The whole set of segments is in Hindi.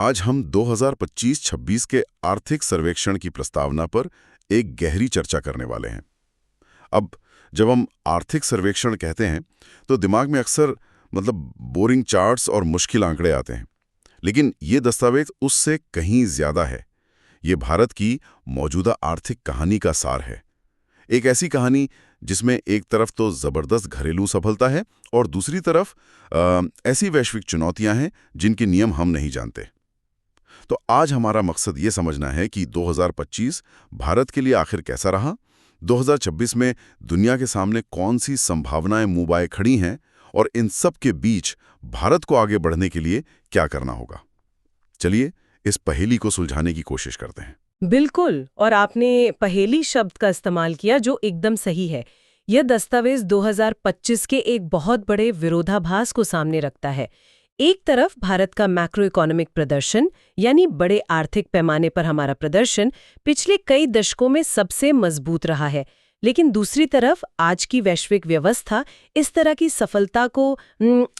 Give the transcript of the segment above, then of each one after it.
आज हम 2025-26 के आर्थिक सर्वेक्षण की प्रस्तावना पर एक गहरी चर्चा करने वाले हैं। अब जब हम आर्थिक सर्वेक्षण कहते हैं तो दिमाग में अक्सर बोरिंग चार्ट्स और मुश्किल आंकड़े आते हैं, लेकिन ये दस्तावेज उससे कहीं ज्यादा है। ये भारत की मौजूदा आर्थिक कहानी का सार है। एक ऐसी कहानी जिसमें एक तरफ तो जबरदस्त घरेलू सफलता है और दूसरी तरफ ऐसी वैश्विक चुनौतियां हैं जिनके नियम हम नहीं जानते। तो आज हमारा मकसद ये समझना है कि 2025 भारत के लिए आखिर कैसा रहा, 2026 में दुनिया के सामने कौन सी संभावनाएं मुंह बाए खड़ी हैं और इन सब के बीच भारत को आगे बढ़ने के लिए क्या करना होगा। चलिए इस पहेली को सुलझाने की कोशिश करते हैं। बिल्कुल, और आपने पहेली शब्द का इस्तेमाल किया जो एकदम सही है। यह दस्तावेज 2025 के एक बहुत बड़े विरोधाभास को सामने रखता है। एक तरफ भारत का मैक्रो इकोनॉमिक प्रदर्शन यानी बड़े आर्थिक पैमाने पर हमारा प्रदर्शन पिछले कई दशकों में सबसे मजबूत रहा है, लेकिन दूसरी तरफ आज की वैश्विक व्यवस्था इस तरह की सफलता को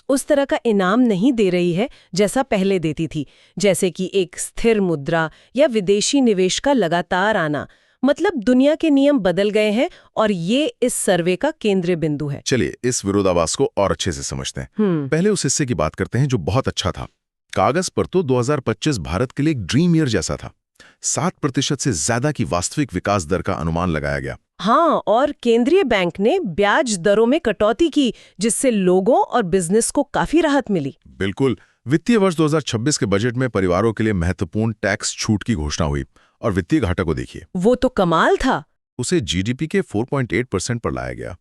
उस तरह का इनाम नहीं दे रही है जैसा पहले देती थी, जैसे कि एक स्थिर मुद्रा या विदेशी निवेश का लगातार आना। मतलब दुनिया के नियम बदल गए हैं और ये इस सर्वे का केंद्रीय बिंदु है। चलिए इस विरोधाभास को और अच्छे से समझते हैं। पहले उस हिस्से की बात करते हैं जो बहुत अच्छा था। कागज पर तो 2025 भारत के लिए एक ड्रीम ईयर जैसा था। 7% से ज्यादा की वास्तविक विकास दर का अनुमान लगाया गया। हाँ, और केंद्रीय बैंक ने ब्याज दरों में कटौती की, जिससे लोगों और बिजनेस को काफी राहत मिली। बिल्कुल। वित्तीय वर्ष 2026 के बजट में परिवारों के लिए महत्वपूर्ण टैक्स छूट की घोषणा हुई और वित्तीय घाटा को देखिए, वो तो कमाल था। उसे जीडीपी के 4.8% पर लाया गया,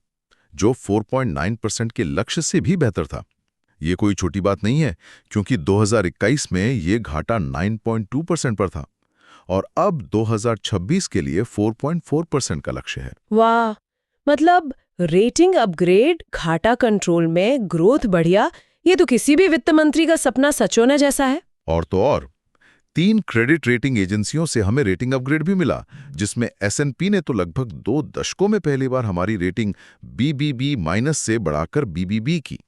जो 4.9% के लक्ष्य से भी बेहतर था। ये कोई छोटी बात नहीं है, क्योंकि 2021 में ये घाटा 9.2% पर था और अब 2026 के लिए 4.4% का लक्ष्य है। वाह, मतलब रेटिंग अपग्रेड, घाटा कंट्रोल में, ग्रोथ बढ़िया। ये तो किसी भी वित्त मंत्री का सपना सच होने जैसा है। और तो और 3 क्रेडिट रेटिंग एजेंसियों से हमें रेटिंग अपग्रेड भी मिला, जिसमें S&P ने तो लगभग 2 दशकों में पहली बार हमारी रेटिंग BBB- से बढ़ाकर BBB की।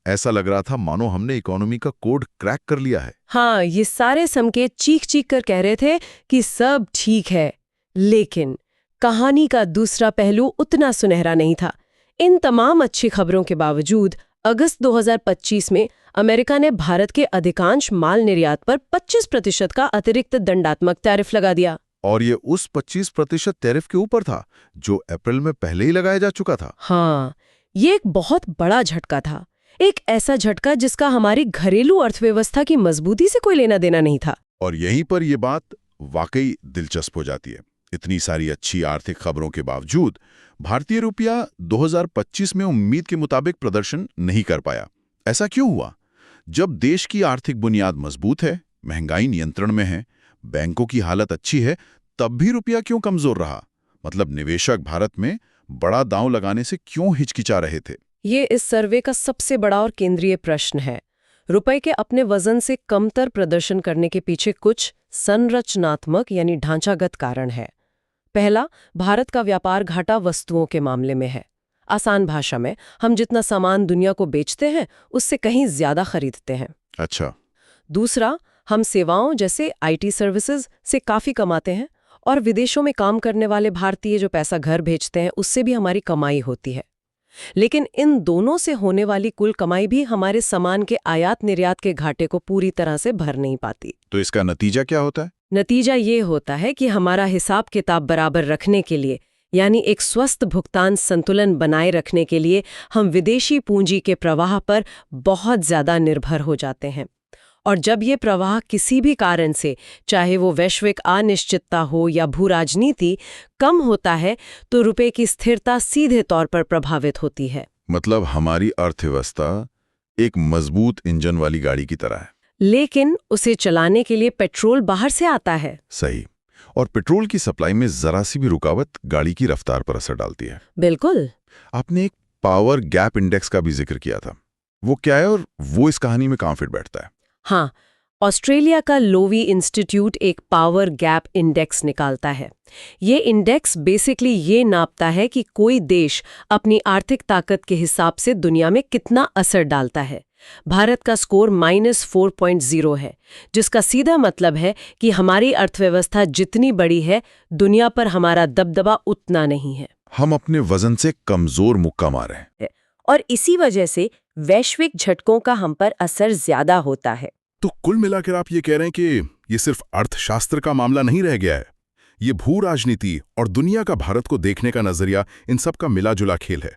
ऐसा लग रहा था मानो हमने इकोनॉमी का कोड क्रैक कर लिया है। हाँ, ये सारे संकेत चीख चीख कर कह रहे थे कि सब ठीक है, लेकिन कहानी का दूसरा पहलू उतना सुनहरा नहीं था। इन तमाम अच्छी खबरों के बावजूद अगस्त 2025 में अमेरिका ने भारत के अधिकांश माल निर्यात पर 25% का अतिरिक्त दंडात्मक टैरिफ लगा दिया। और ये उस 25% टैरिफ के ऊपर था जो अप्रैल में पहले ही लगाया जा चुका था। हाँ, ये एक बहुत बड़ा झटका था। एक ऐसा झटका जिसका हमारी घरेलू अर्थव्यवस्था की मजबूती से कोई लेना देना नहीं था। और यहीं पर यह बात वाकई दिलचस्प हो जाती है। इतनी सारी अच्छी आर्थिक खबरों के बावजूद भारतीय रुपया 2025 में उम्मीद के मुताबिक प्रदर्शन नहीं कर पाया। ऐसा क्यों हुआ? जब देश की आर्थिक बुनियाद मजबूत है, महंगाई नियंत्रण में है, बैंकों की हालत अच्छी है, तब भी रुपया क्यों कमजोर रहा? मतलब निवेशक भारत में बड़ा दांव लगाने से क्यों हिचकिचा रहे थे? ये इस सर्वे का सबसे बड़ा और केंद्रीय प्रश्न है। रुपए के अपने वजन से कमतर प्रदर्शन करने के पीछे कुछ संरचनात्मक यानी ढांचागत कारण है। पहला, भारत का व्यापार घाटा वस्तुओं के मामले में है। आसान भाषा में, हम जितना सामान दुनिया को बेचते हैं उससे कहीं ज्यादा खरीदते हैं। अच्छा। दूसरा, हम सेवाओं जैसे IT सर्विसेज से काफी कमाते हैं और विदेशों में काम करने वाले भारतीय जो पैसा घर भेजते हैं उससे भी हमारी कमाई होती है। लेकिन इन दोनों से होने वाली कुल कमाई भी हमारे सामान के आयात निर्यात के घाटे को पूरी तरह से भर नहीं पाती। तो इसका नतीजा क्या होता है? नतीजा ये होता है कि हमारा हिसाब किताब बराबर रखने के लिए, यानी एक स्वस्थ भुगतान संतुलन बनाए रखने के लिए, हम विदेशी पूंजी के प्रवाह पर बहुत ज्यादा निर्भर हो जाते हैं। और जब ये प्रवाह किसी भी कारण से, चाहे वो वैश्विक अनिश्चितता हो या भू राजनीति, कम होता है तो रुपए की स्थिरता सीधे तौर पर प्रभावित होती है। मतलब हमारी अर्थव्यवस्था एक मजबूत इंजन वाली गाड़ी की तरह है, लेकिन उसे चलाने के लिए पेट्रोल बाहर से आता है। सही। और पेट्रोल की सप्लाई में जरा सी भी रुकावट गाड़ी की रफ्तार पर असर डालती है। बिल्कुल। आपने एक पावर गैप इंडेक्स का भी जिक्र किया था, वो क्या है और वो इस कहानी में कहाँ फिट बैठता है? हाँ, ऑस्ट्रेलिया का लोवी इंस्टीट्यूट एक पावर गैप इंडेक्स निकालता है। ये इंडेक्स बेसिकली ये नापता है कि कोई देश अपनी आर्थिक ताकत के हिसाब से दुनिया में कितना असर डालता है। भारत का स्कोर -4.0 है, जिसका सीधा मतलब है कि हमारी अर्थव्यवस्था जितनी बड़ी है, दुनिया पर हमारा दबदबा उतना नहीं है। हम अपने वजन से कमजोर मुक्का मारे हैं। और इसी वजह से वैश्विक झटकों का हम पर असर ज्यादा होता है। तो कुल मिलाकर आप ये कह रहे हैं कि ये सिर्फ अर्थशास्त्र का मामला नहीं रह गया है, ये भू राजनीति और दुनिया का भारत को देखने का नजरिया, इन सब का मिला जुला खेल है।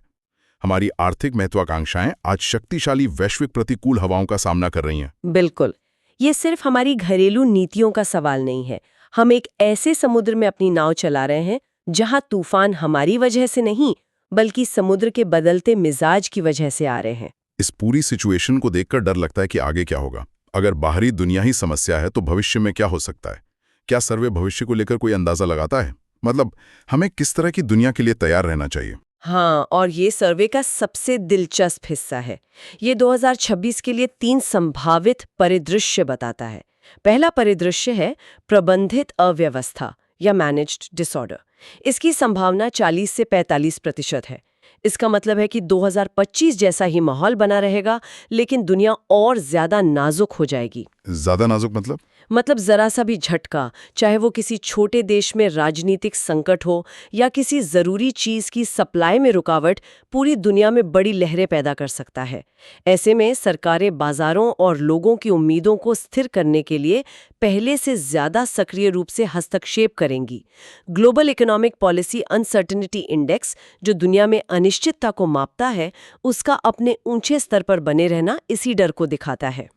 हमारी आर्थिक महत्वाकांक्षाएं आज शक्तिशाली वैश्विक प्रतिकूल हवाओं का सामना कर रही हैं। बिल्कुल, ये सिर्फ हमारी घरेलू नीतियों का सवाल नहीं है। हम एक ऐसे समुद्र में अपनी नाव चला रहे हैं जहां तूफान हमारी वजह से नहीं, बल्कि समुद्र के बदलते मिजाज की वजह से आ रहे हैं। इस पूरी सिचुएशन को देखकर डर लगता है कि आगे क्या होगा। अगर बाहरी दुनिया ही समस्या है तो भविष्य में क्या हो सकता है? क्या सर्वे भविष्य को लेकर कोई अंदाजा लगाता है? मतलब हमें किस तरह की दुनिया के लिए तैयार रहना चाहिए? हाँ, और ये सर्वे का सबसे दिलचस्प हिस्सा है। ये 2026 के लिए 3 संभावित परिदृश्य बताता है। पहला परिदृश्य है प्रबंधित अव्यवस्था या मैनेज्ड डिसऑर्डर। इसकी संभावना 40 से 45% है। इसका मतलब है कि 2025 जैसा ही माहौल बना रहेगा, लेकिन दुनिया और ज्यादा नाजुक हो जाएगी। ज्यादा नाजुक मतलब जरा सा भी झटका, चाहे वो किसी छोटे देश में राजनीतिक संकट हो या किसी जरूरी चीज की सप्लाई में रुकावट, पूरी दुनिया में बड़ी लहरें पैदा कर सकता है। ऐसे में सरकारें बाजारों और लोगों की उम्मीदों को स्थिर करने के लिए पहले से ज्यादा सक्रिय रूप से हस्तक्षेप करेंगी। Global economic policy uncertainty index, जो दुनिया में अनिश्चितता को मापता है, उसका अपने ऊंचे स्तर पर बने रहना इसी डर को दिखाता है।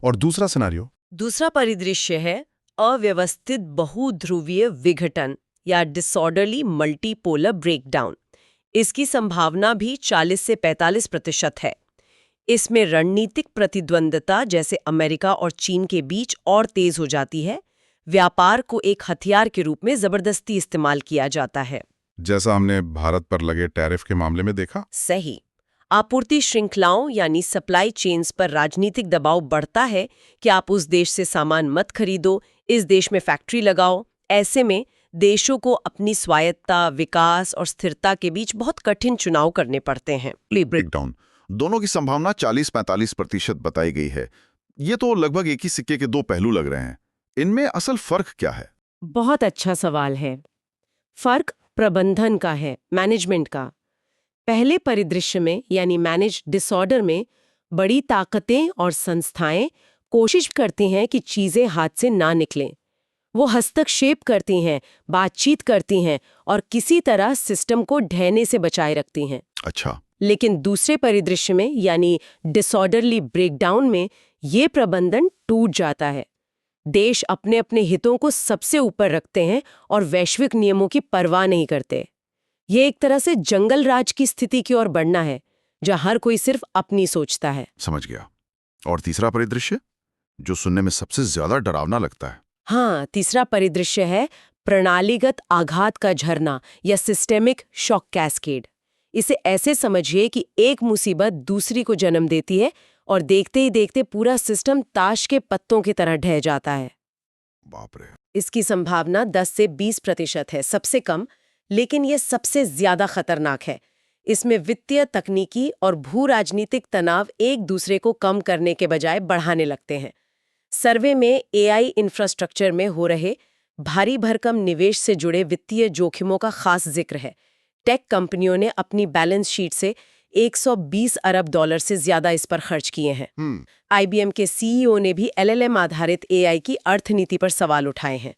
और दूसरा सिनेरियो? दूसरा परिदृश्य है अव्यवस्थित बहुध्रुवीय विघटन या डिसऑर्डरली मल्टीपोलर ब्रेकडाउन। इसकी संभावना भी 40 से 45% है। इसमें रणनीतिक प्रतिद्वंद्विता जैसे अमेरिका और चीन के बीच और तेज हो जाती है। व्यापार को एक हथियार के रूप में जबरदस्ती इस्तेमाल किया जाता है, जैसा हमने भारत पर लगे टैरिफ के मामले में देखा। सही। आपूर्ति श्रृंखलाओं यानी सप्लाई चेन्स पर राजनीतिक दबाव बढ़ता है कि आप उस देश से सामान मत खरीदो, इस देश में फैक्ट्री लगाओ। ऐसे में देशों को अपनी स्वायत्तता, विकास और स्थिरता के बीच बहुत कठिन चुनाव करने पड़ते हैं। ब्रेकडाउन दोनों की संभावना 40-45% बताई गई है। ये तो लगभग एक ही सिक्के के दो पहलू लग रहे हैं। इनमें असल फर्क क्या है? बहुत अच्छा सवाल है। फर्क प्रबंधन का है, मैनेजमेंट का। पहले परिदृश्य में यानी मैनेज डिसऑर्डर में बड़ी ताकतें और संस्थाएं कोशिश करती हैं कि चीजें हाथ से ना निकलें। वो हस्तक्षेप करती हैं, बातचीत करती हैं और किसी तरह सिस्टम को ढहने से बचाए रखती हैं। अच्छा। लेकिन दूसरे परिदृश्य में यानी डिसऑर्डरली ब्रेकडाउन में ये प्रबंधन टूट जाता है। देश अपने अपने हितों को सबसे ऊपर रखते हैं और वैश्विक नियमों की परवाह नहीं करते। ये एक तरह से जंगल राज की स्थिति की ओर बढ़ना है, जहां हर कोई सिर्फ अपनी सोचता है। समझ गया। और तीसरा परिदृश्य, जो सुनने में सबसे ज्यादा डरावना लगता है? हाँ, तीसरा परिदृश्य है प्रणालीगत आघात का झरना या सिस्टेमिक शॉक कैस्केड। इसे ऐसे समझिए कि एक मुसीबत दूसरी को जन्म देती है और देखते ही देखते पूरा सिस्टम ताश के पत्तों की तरह ढह जाता है। बाप रे। इसकी संभावना 10 से 20% है, सबसे कम, लेकिन ये सबसे ज्यादा खतरनाक है। इसमें वित्तीय, तकनीकी और भू राजनीतिक तनाव एक दूसरे को कम करने के बजाय बढ़ाने लगते हैं। सर्वे में एआई इंफ्रास्ट्रक्चर में हो रहे भारी भरकम निवेश से जुड़े वित्तीय जोखिमों का खास जिक्र है। टेक कंपनियों ने अपनी बैलेंस शीट से $120 अरब से ज्यादा इस पर खर्च किए हैं। आईबीएम के सीईओ ने भी एलएलएम आधारित एआई की अर्थनीति पर सवाल उठाए हैं।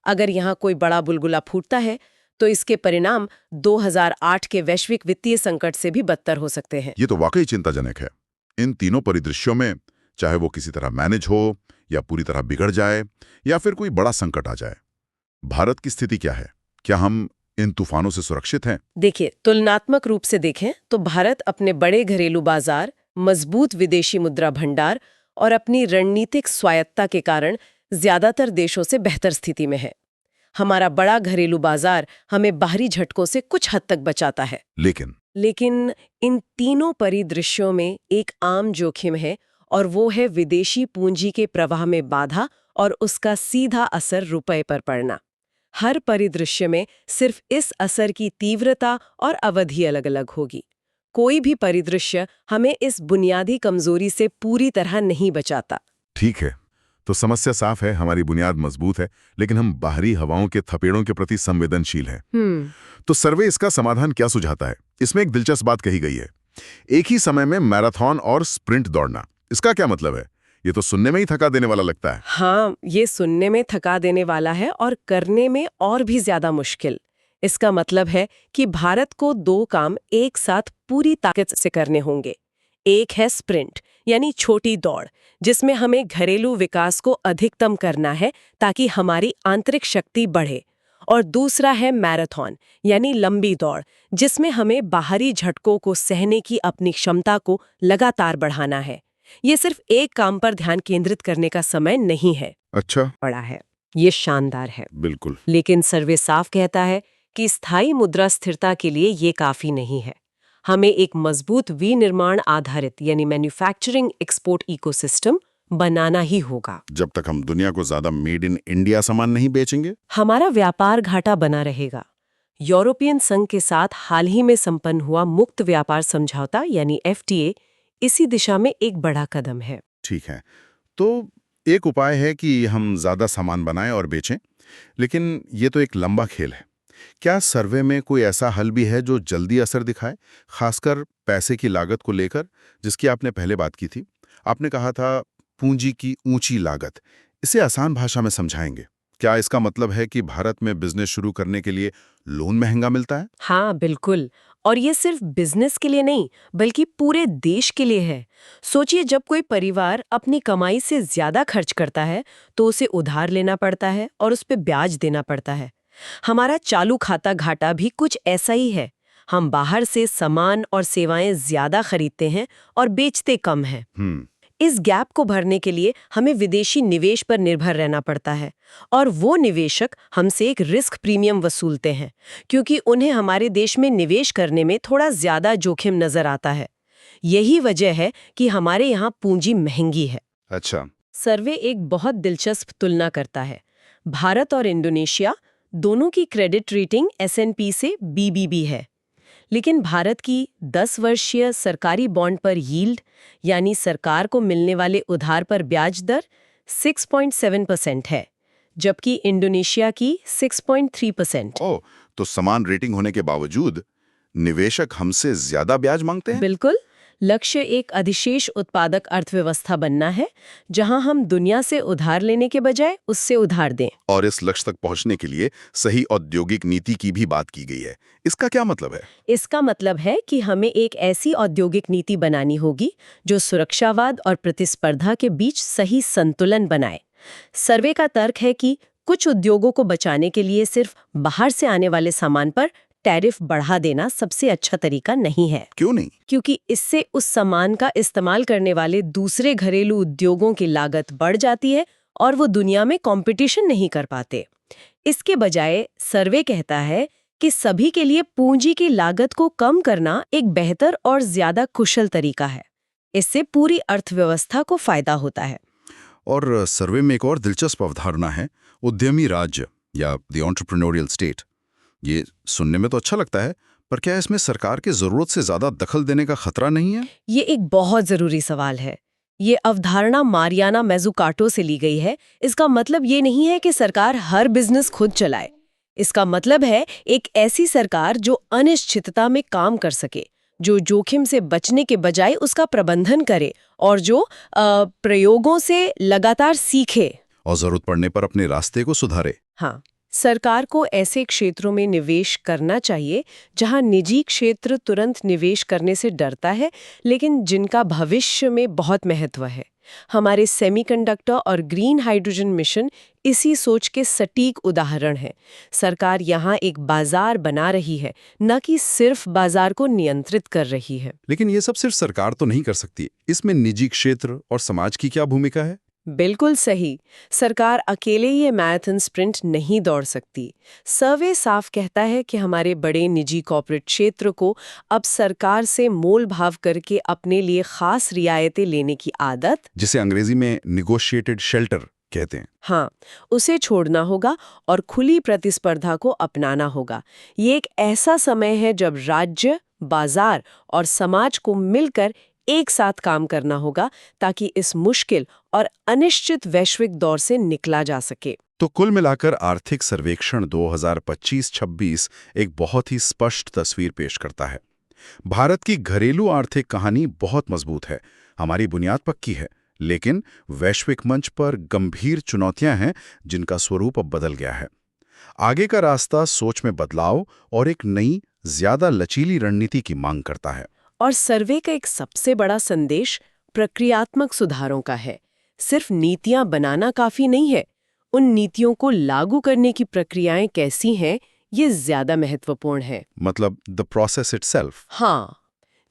अगर यहाँ कोई बड़ा बुलबुला फूटता है तो इसके परिणाम 2008 के वैश्विक वित्तीय संकट से भी बदतर हो सकते हैं। ये तो वाकई चिंताजनक है। इन तीनों परिदृश्यों में, चाहे वो किसी तरह मैनेज हो या पूरी तरह बिगड़ जाए या फिर कोई बड़ा संकट आ जाए, भारत की स्थिति क्या है? क्या हम इन तूफानों से सुरक्षित हैं? देखिए, तुलनात्मक रूप से देखें तो भारत अपने बड़े घरेलू बाजार, मजबूत विदेशी मुद्रा भंडार और अपनी रणनीतिक स्वायत्तता के कारण ज्यादातर देशों से बेहतर स्थिति में है। हमारा बड़ा घरेलू बाजार हमें बाहरी झटकों से कुछ हद तक बचाता है। लेकिन इन तीनों परिदृश्यों में एक आम जोखिम है, और वो है विदेशी पूंजी के प्रवाह में बाधा और उसका सीधा असर रुपए पर पड़ना। हर परिदृश्य में सिर्फ इस असर की तीव्रता और अवधि अलग अलग होगी। कोई भी परिदृश्य हमें इस बुनियादी कमजोरी से पूरी तरह नहीं बचाता। ठीक है, तो समस्या साफ है, हमारी बुनियाद मजबूत है, लेकिन हम बाहरी हवाओं के थपेड़ों के प्रति संवेदनशील हैं। तो सर्वे इसका समाधान क्या सुझाता है? इसमें एक दिलचस्प बात कही गई है, एक ही समय में मैराथन और स्प्रिंट दौड़ना। इसका क्या मतलब है? ये तो सुनने में ही थका देने वाला लगता है। हाँ, ये सुनने में थका देने वाला है और करने में और भी ज्यादा मुश्किल। इसका मतलब है कि भारत को 2 काम एक साथ पूरी ताकत से करने होंगे। एक है स्प्रिंट, यानी छोटी दौड़, जिसमें हमें घरेलू विकास को अधिकतम करना है ताकि हमारी आंतरिक शक्ति बढ़े। और दूसरा है मैराथन, यानी लंबी दौड़, जिसमें हमें बाहरी झटकों को सहने की अपनी क्षमता को लगातार बढ़ाना है। ये सिर्फ एक काम पर ध्यान केंद्रित करने का समय नहीं है। अच्छा, बड़ा है, ये शानदार है। बिल्कुल। लेकिन सर्वे साफ कहता है कि स्थायी मुद्रा स्थिरता के लिए ये काफी नहीं है। हमें एक मजबूत विनिर्माण आधारित यानी मैन्युफैक्चरिंग एक्सपोर्ट इकोसिस्टम बनाना ही होगा। जब तक हम दुनिया को ज्यादा मेड इन इंडिया सामान नहीं बेचेंगे, हमारा व्यापार घाटा बना रहेगा। यूरोपियन संघ के साथ हाल ही में संपन्न हुआ मुक्त व्यापार समझौता यानी FTA इसी दिशा में एक बड़ा कदम है। ठीक है, तो एक उपाय है कि हम ज्यादा सामान बनाएं और बेचें, लेकिन ये तो एक लंबा खेल है। क्या सर्वे में कोई ऐसा हल भी है जो जल्दी असर दिखाए, खासकर पैसे की लागत को लेकर, जिसकी आपने पहले बात की थी? आपने कहा था पूंजी की ऊंची लागत। इसे आसान भाषा में समझाएंगे? क्या इसका मतलब है कि भारत में बिजनेस शुरू करने के लिए लोन महंगा मिलता है? हाँ, बिल्कुल। और ये सिर्फ बिजनेस के लिए नहीं, बल्कि पूरे देश के लिए है। सोचिए, जब कोई परिवार अपनी कमाई से ज्यादा खर्च करता है तो उसे उधार लेना पड़ता है और उस पे ब्याज देना पड़ता है। हमारा चालू खाता घाटा भी कुछ ऐसा ही है। हम बाहर से सामान और सेवाएं ज्यादा खरीदते हैं और बेचते कम हैं। इस गैप को भरने के लिए हमें विदेशी निवेश पर निर्भर रहना पड़ता है, और वो निवेशक हमसे एक रिस्क प्रीमियम वसूलते हैं, क्योंकि उन्हें हमारे देश में निवेश करने में थोड़ा ज्यादा जोखिम नजर आता है। यही वजह है कि हमारे यहाँ पूंजी महंगी है। अच्छा। सर्वे एक बहुत दिलचस्प तुलना करता है। भारत और इंडोनेशिया दोनों की क्रेडिट रेटिंग S&P से BBB है, लेकिन भारत की 10 वर्षीय सरकारी बॉन्ड पर यील्ड यानी सरकार को मिलने वाले उधार पर ब्याज दर 6.7% है, जबकि इंडोनेशिया की 6.3%। ओह, तो समान रेटिंग होने के बावजूद निवेशक हमसे ज्यादा ब्याज मांगते हैं? बिल्कुल। लक्ष्य एक अधिशेष उत्पादक अर्थव्यवस्था बनना है, जहां हम दुनिया से उधार लेने के बजाय उससे उधार दें। और इस लक्ष्य तक पहुंचने के लिए सही औद्योगिक नीति की भी बात की गई है। इसका क्या मतलब है? इसका मतलब है कि हमें एक ऐसी औद्योगिक नीति बनानी होगी जो सुरक्षावाद और प्रतिस्पर्धा के बीच सही संतुलन बनाए। सर्वे का तर्क है कि कुछ उद्योगों को बचाने के लिए सिर्फ बाहर से आने वाले सामान पर टैरिफ बढ़ा देना सबसे अच्छा तरीका नहीं है। क्यों नहीं? क्योंकि इससे उस सामान का इस्तेमाल करने वाले दूसरे घरेलू उद्योगों की लागत बढ़ जाती है और वो दुनिया में कंपटीशन नहीं कर पाते। इसके बजाय सर्वे कहता है कि सभी के लिए पूंजी की लागत को कम करना एक बेहतर और ज्यादा कुशल तरीका है। इससे पूरी अर्थव्यवस्था को फायदा होता है। और सर्वे में एक और दिलचस्प अवधारणा है, उद्यमी राज्य या द एंटरप्रेन्योरियल स्टेट। ये सुनने में तो अच्छा लगता है, पर क्या इसमें सरकार की जरूरत से ज्यादा दखल देने का खतरा नहीं है? ये एक बहुत जरूरी सवाल है। ये अवधारणा मारियाना मज़ुकाटो से ली गई है। इसका मतलब ये नहीं है कि सरकार हर बिजनेस खुद चलाए। इसका मतलब है एक ऐसी सरकार जो अनिश्चितता में काम कर सके, जो जोखिम से बचने के बजाय उसका प्रबंधन करे और जो प्रयोगों से लगातार सीखे और जरूरत पड़ने पर अपने रास्ते को सुधारे। हाँ, सरकार को ऐसे क्षेत्रों में निवेश करना चाहिए जहां निजी क्षेत्र तुरंत निवेश करने से डरता है, लेकिन जिनका भविष्य में बहुत महत्व है। हमारे सेमीकंडक्टर और ग्रीन हाइड्रोजन मिशन इसी सोच के सटीक उदाहरण हैं। सरकार यहाँ एक बाजार बना रही है, न कि सिर्फ बाजार को नियंत्रित कर रही है। लेकिन ये सब सिर्फ सरकार तो नहीं कर सकती, इसमें निजी क्षेत्र और समाज की क्या भूमिका है? बिल्कुल सही। सरकार अकेले ये मैराथन स्प्रिंट नहीं दौड़ सकती। सर्वे साफ कहता है कि हमारे बड़े निजी कॉर्पोरेट क्षेत्र को अब सरकार से मोल भाव करके अपने लिए खास रियायतें लेने की आदत, जिसे अंग्रेजी में निगोशिएटेड शेल्टर कहते हैं, हाँ, उसे छोड़ना होगा और खुली प्रतिस्पर्धा को अपनाना होगा। ये एक ऐसा समय है जब राज्य, बाजार और समाज को मिलकर एक साथ काम करना होगा ताकि इस मुश्किल और अनिश्चित वैश्विक दौर से निकला जा सके। तो कुल मिलाकर आर्थिक सर्वेक्षण 2025-26 एक बहुत ही स्पष्ट तस्वीर पेश करता है। भारत की घरेलू आर्थिक कहानी बहुत मजबूत है, हमारी बुनियाद पक्की है, लेकिन वैश्विक मंच पर गंभीर चुनौतियां हैं जिनका स्वरूप अब बदल गया है। आगे का रास्ता सोच में बदलाव और एक नई, ज्यादा लचीली रणनीति की मांग करता है। और सर्वे का एक सबसे बड़ा संदेश प्रक्रियात्मक सुधारों का है। सिर्फ नीतियां बनाना काफी नहीं है, उन नीतियों को लागू करने की प्रक्रियाएं कैसी हैं, ये ज्यादा महत्वपूर्ण है। मतलब द प्रोसेस इटसेल्फ। हाँ,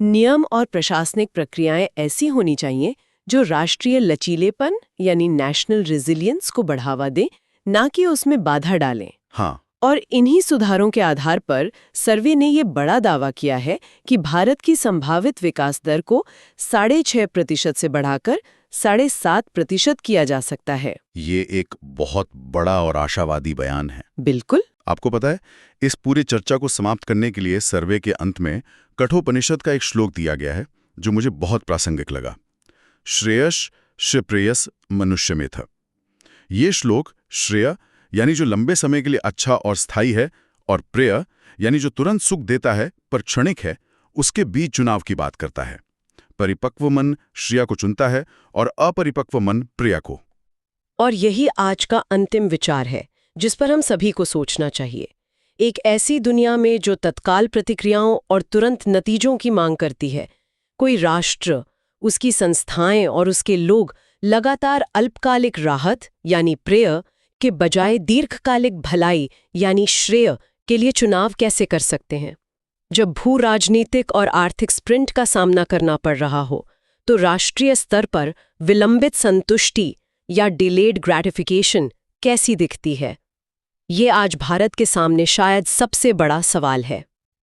नियम और प्रशासनिक प्रक्रियाएं ऐसी होनी चाहिए जो राष्ट्रीय लचीलेपन यानी नेशनल रेजिलियंस को बढ़ावा दे, ना कि उसमें बाधा डालें। हाँ, और इन्हीं सुधारों के आधार पर सर्वे ने ये बड़ा दावा किया है कि भारत की संभावित विकास दर को 6.5% से बढ़ाकर 7.5% किया जा सकता है। ये एक बहुत बड़ा और आशावादी बयान है। बिल्कुल। आपको पता है, इस पूरी चर्चा को समाप्त करने के लिए सर्वे के अंत में कठोपनिषद का एक श्लोक दिया गया है जो मुझे बहुत प्रासंगिक लगा। श्रेयस श्रेयस मनुष्य में था। ये श्लोक श्रेय यानी जो लंबे समय के लिए अच्छा और स्थायी है, और प्रेय यानी जो तुरंत सुख देता है पर क्षणिक है, उसके बीच चुनाव की बात करता है। परिपक्व मन श्रेय को चुनता है और अपरिपक्व मन प्रिय को। और यही आज का अंतिम विचार है जिस पर हम सभी को सोचना चाहिए। एक ऐसी दुनिया में जो तत्काल प्रतिक्रियाओं और तुरंत नतीजों की मांग करती है, कोई राष्ट्र, उसकी संस्थाएं और उसके लोग लगातार अल्पकालिक राहत यानी प्रेय के बजाय दीर्घकालिक भलाई यानी श्रेय के लिए चुनाव कैसे कर सकते हैं? जब भू राजनीतिक और आर्थिक स्प्रिंट का सामना करना पड़ रहा हो, तो राष्ट्रीय स्तर पर विलंबित संतुष्टि या डिलेड ग्रेटिफिकेशन कैसी दिखती है? ये आज भारत के सामने शायद सबसे बड़ा सवाल है।